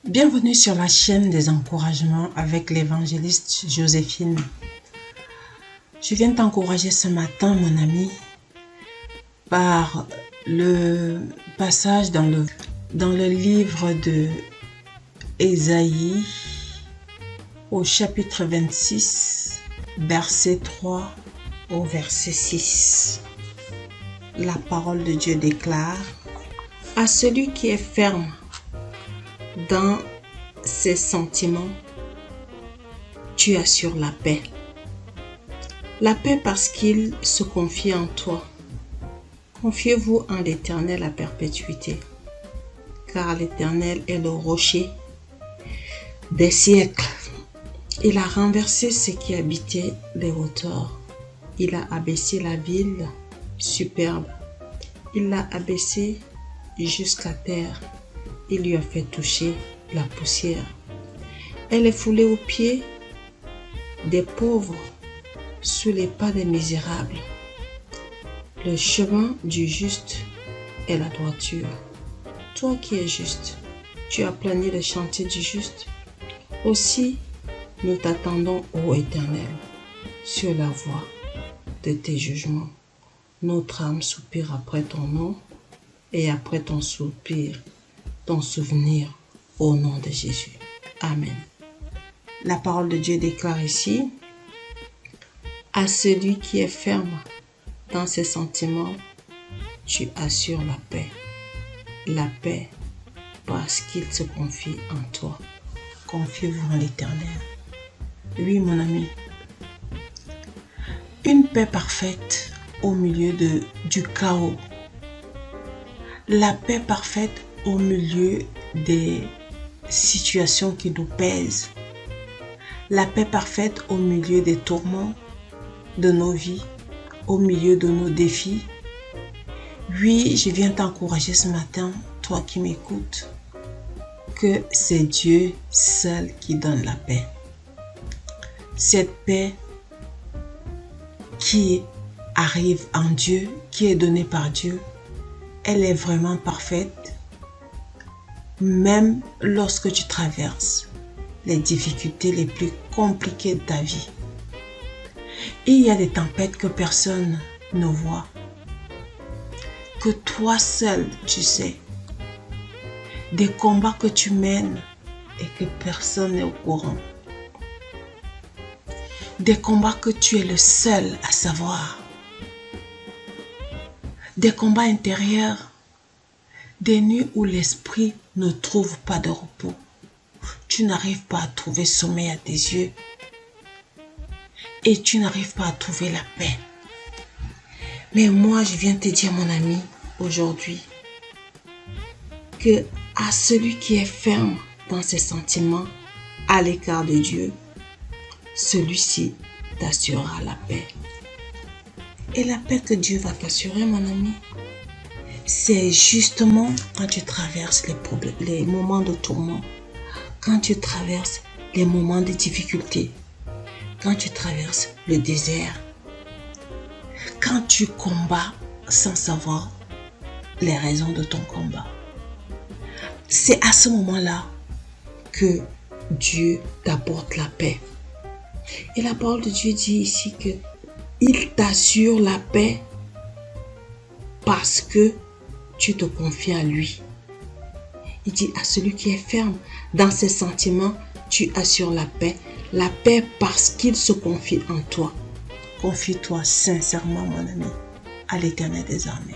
Bienvenue sur la chaîne des encouragements avec l'évangéliste Joséphine. Je viens t'encourager ce matin, mon ami, par le passage dans le livre de Ésaïe, au chapitre 26, verset 3 au verset 6. La parole de Dieu déclare: à celui qui est ferme dans ses sentiments, tu assures la paix. La paix parce qu'il se confie en toi. Confiez-vous en l'Éternel à perpétuité, car l'Éternel est le rocher des siècles. Il a renversé ce qui habitait les hauteurs. Il a abaissé la ville superbe. Il l'a abaissée jusqu'à terre. Il lui a fait toucher la poussière. Elle est foulée aux pieds des pauvres, sous les pas des misérables. Le chemin du juste est la droiture. Toi qui es juste, tu as plané le chantier du juste. Aussi, nous t'attendons, ô Éternel, sur la voie de tes jugements. Notre âme soupire après ton nom et après ton soupir, ton souvenir, au nom de Jésus. Amen. La parole de Dieu déclare ici: à celui qui est ferme dans ses sentiments, tu assures la paix. La paix parce qu'il se confie en toi. Confiez-vous en l'Éternel. Oui, mon ami. Une paix parfaite au milieu du chaos. La paix parfaite au milieu des situations qui nous pèsent. La paix parfaite au milieu des tourments de nos vies, au milieu de nos défis. Oui, je viens t'encourager ce matin, toi qui m'écoutes, que c'est Dieu seul qui donne la paix. Cette paix qui arrive en Dieu, qui est donnée par Dieu, elle est vraiment parfaite, même lorsque tu traverses les difficultés les plus compliquées de ta vie. Il y a des tempêtes que personne ne voit, que toi seul tu sais, des combats que tu mènes et que personne n'est au courant, des combats que tu es le seul à savoir, des combats intérieurs, des nuits où l'esprit ne trouve pas de repos. Tu n'arrives pas à trouver sommeil à tes yeux et tu n'arrives pas à trouver la paix. Mais moi, je viens te dire, mon ami, aujourd'hui, que à celui qui est ferme dans ses sentiments, à l'écart de Dieu, celui-ci t'assurera la paix. Et la paix que Dieu va t'assurer, mon ami, c'est justement quand tu traverses les moments de tourment, quand tu traverses les moments de difficulté, quand tu traverses le désert, quand tu combats sans savoir les raisons de ton combat. C'est à ce moment-là que Dieu t'apporte la paix. Et la parole de Dieu dit ici que il t'assure la paix parce que tu te confies à lui. Il dit à celui qui est ferme dans ses sentiments, tu assures la paix. La paix parce qu'il se confie en toi. Confie-toi sincèrement, mon ami, à l'Éternel des armées.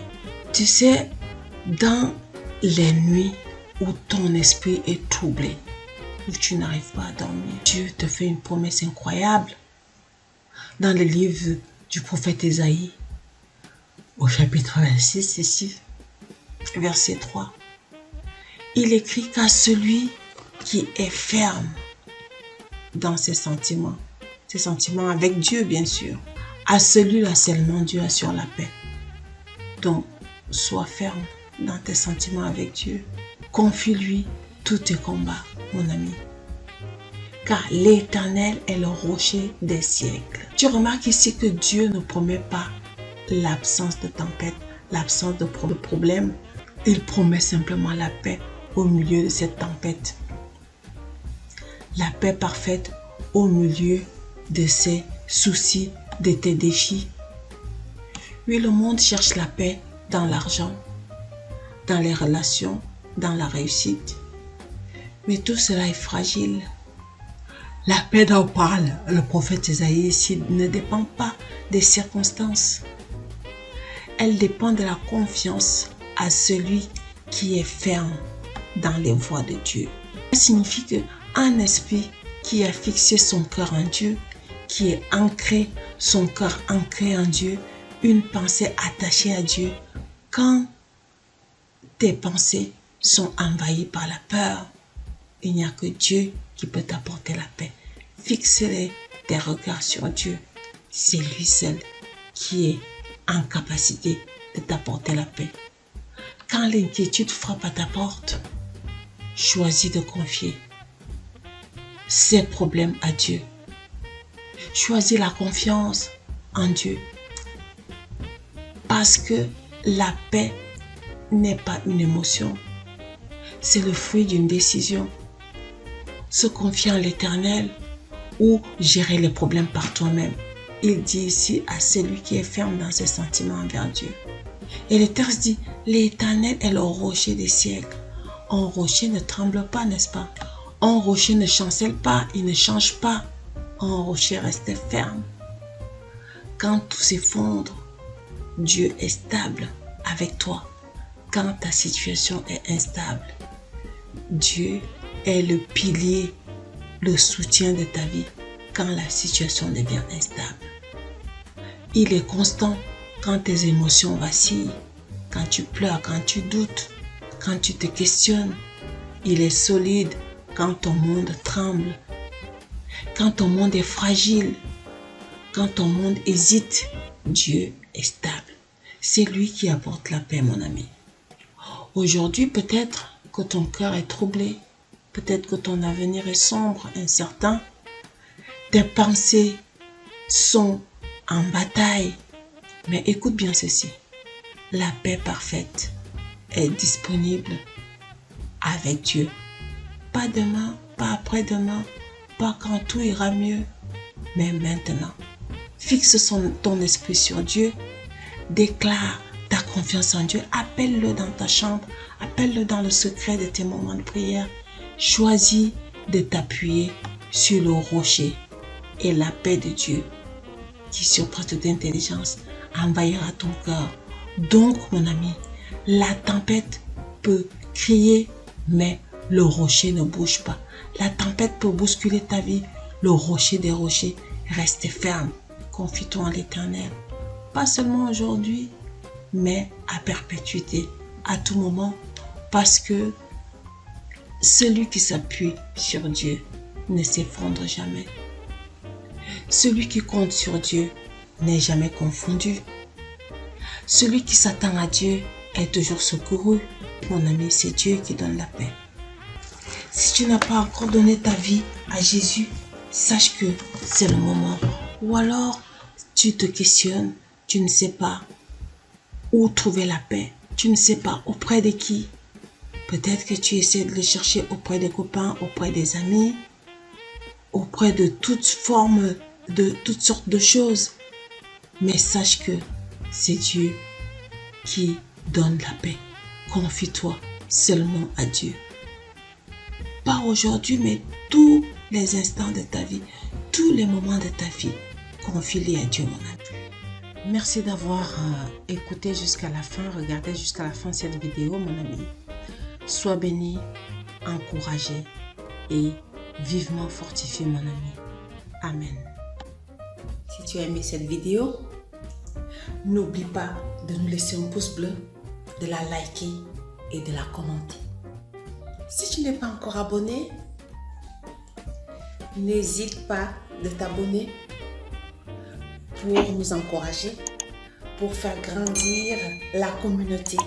Tu sais, dans les nuits où ton esprit est troublé, où tu n'arrives pas à dormir, Dieu te fait une promesse incroyable. Dans le livre du prophète Ésaïe, au chapitre 26, ici, verset 3, il écrit qu'à celui qui est ferme dans ses sentiments avec Dieu bien sûr, à celui-là seulement Dieu assure la paix. Donc, sois ferme dans tes sentiments avec Dieu. Confie-lui tous tes combats, mon ami. Car l'Éternel est le rocher des siècles. Tu remarques ici que Dieu ne promet pas l'absence de tempête, l'absence de problème. Il promet simplement la paix au milieu de cette tempête. la paix parfaite au milieu de ses soucis, de tes défis. Oui, le monde cherche la paix dans l'argent, dans les relations, dans la réussite. Mais tout cela est fragile. La paix dont parle le prophète Isaïe ici ne dépend pas des circonstances. Elle dépend de la confiance à celui qui est ferme dans les voies de Dieu. Ça signifie qu'un esprit qui a fixé son cœur en Dieu, qui est ancré, son cœur ancré en Dieu, une pensée attachée à Dieu, quand tes pensées sont envahies par la peur, il n'y a que Dieu qui peut t'apporter la paix. Fixe tes regards sur Dieu. C'est lui seul qui est en capacité de t'apporter la paix. Quand l'inquiétude frappe à ta porte, choisis de confier ces problèmes à Dieu. Choisis la confiance en Dieu. Parce que la paix n'est pas une émotion. C'est le fruit d'une décision. Se confier en l'Éternel ou gérer les problèmes par toi-même. Il dit ici à celui qui est ferme dans ses sentiments envers Dieu. Et le texte dit, l'Éternel est le rocher des siècles. Un rocher ne tremble pas, n'est-ce pas? Un rocher ne chancelle pas, il ne change pas. Un rocher reste ferme. Quand tout s'effondre, Dieu est stable avec toi. Quand ta situation est instable, Dieu est le pilier, le soutien de ta vie quand la situation devient instable. Il est constant quand tes émotions vacillent, quand tu pleures, quand tu doutes, quand tu te questionnes. Il est solide quand ton monde tremble, quand ton monde est fragile, quand ton monde hésite. Dieu est stable. C'est lui qui apporte la paix, mon ami. Aujourd'hui, peut-être que ton cœur est troublé, peut-être que ton avenir est sombre, incertain. Tes pensées sont en bataille. Mais écoute bien ceci. La paix parfaite est disponible avec Dieu. Pas demain, pas après-demain, pas quand tout ira mieux, mais maintenant. Fixe ton esprit sur Dieu. Déclare ta confiance en Dieu. Appelle-le dans ta chambre. Appelle-le dans le secret de tes moments de prière. Choisis de t'appuyer sur le rocher et la paix de Dieu qui surpasse toute intelligence envahira ton cœur. Donc, mon ami, la tempête peut crier, mais le rocher ne bouge pas. La tempête peut bousculer ta vie. Le rocher des rochers reste ferme. Confie-toi en l'Éternel. Pas seulement aujourd'hui, mais à perpétuité, à tout moment, parce que celui qui s'appuie sur Dieu ne s'effondre jamais. Celui qui compte sur Dieu n'est jamais confondu. Celui qui s'attend à Dieu est toujours secouru. Mon ami, c'est Dieu qui donne la paix. Si tu n'as pas encore donné ta vie à Jésus, sache que c'est le moment. Ou alors, tu te questionnes, tu ne sais pas où trouver la paix. Tu ne sais pas auprès de qui. Peut-être que tu essaies de le chercher auprès des copains, auprès des amis, auprès de toutes formes, de toutes sortes de choses. Mais sache que c'est Dieu qui donne la paix. Confie-toi seulement à Dieu. Pas aujourd'hui, mais tous les instants de ta vie, tous les moments de ta vie, confie-les à Dieu, mon ami. Merci d'avoir écouté jusqu'à la fin, regardé jusqu'à la fin cette vidéo, mon ami. Sois béni, encouragé et vivement fortifié, mon ami. Amen. Si tu as aimé cette vidéo, n'oublie pas de nous laisser un pouce bleu, de la liker et de la commenter. Si tu n'es pas encore abonné, n'hésite pas de t'abonner pour nous encourager, pour faire grandir la communauté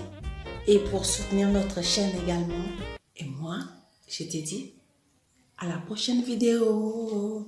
et pour soutenir notre chaîne également. Et moi, je te dis à la prochaine vidéo.